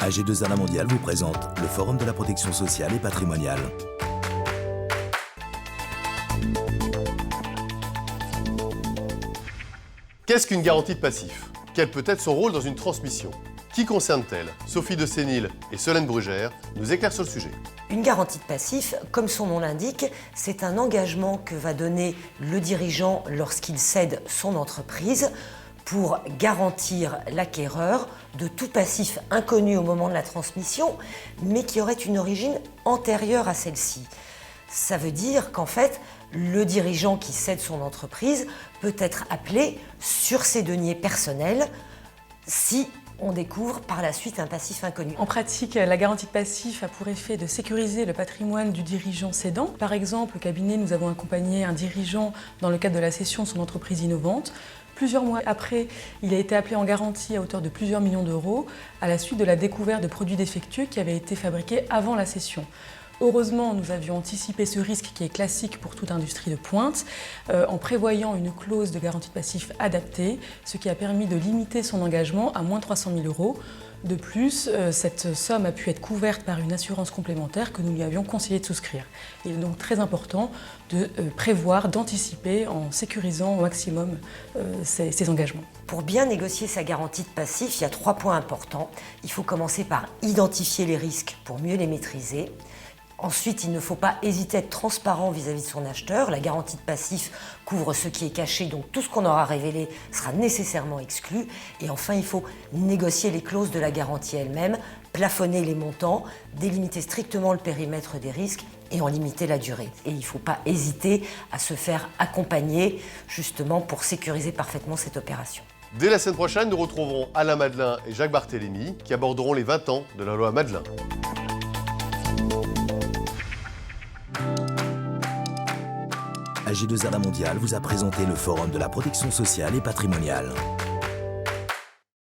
AG2R Mondial vous présente le Forum de la protection sociale et patrimoniale. Qu'est-ce qu'une garantie de passif? Quel peut être son rôle dans une transmission? Qui concerne-t-elle? Sophie de Sénil et Solène Brugère nous éclairent sur le sujet. Une garantie de passif, comme son nom l'indique, c'est un engagement que va donner le dirigeant lorsqu'il cède son entreprise pour garantir l'acquéreur de tout passif inconnu au moment de la transmission, mais qui aurait une origine antérieure à celle-ci. Ça veut dire qu'en fait, le dirigeant qui cède son entreprise peut être appelé sur ses deniers personnels si on découvre par la suite un passif inconnu. En pratique, la garantie de passif a pour effet de sécuriser le patrimoine du dirigeant cédant. Par exemple, au cabinet, nous avons accompagné un dirigeant dans le cadre de la cession de son entreprise innovante. Plusieurs mois après, il a été appelé en garantie à hauteur de plusieurs millions d'euros à la suite de la découverte de produits défectueux qui avaient été fabriqués avant la cession. Heureusement, nous avions anticipé ce risque qui est classique pour toute industrie de pointe en prévoyant une clause de garantie de passif adaptée, ce qui a permis de limiter son engagement à moins 300 000 euros. De plus, cette somme a pu être couverte par une assurance complémentaire que nous lui avions conseillé de souscrire. Il est donc très important de prévoir, d'anticiper en sécurisant au maximum ces engagements. Pour bien négocier sa garantie de passif, il y a 3 points importants. Il faut commencer par identifier les risques pour mieux les maîtriser. Ensuite, il ne faut pas hésiter à être transparent vis-à-vis de son acheteur. La garantie de passif couvre ce qui est caché, donc tout ce qu'on aura révélé sera nécessairement exclu. Et enfin, il faut négocier les clauses de la garantie elle-même, plafonner les montants, délimiter strictement le périmètre des risques et en limiter la durée. Et il ne faut pas hésiter à se faire accompagner justement pour sécuriser parfaitement cette opération. Dès la semaine prochaine, nous retrouverons Alain Madelin et Jacques Barthélémy qui aborderont les 20 ans de la loi Madelin. AG2R Mondial vous a présenté le Forum de la protection sociale et patrimoniale.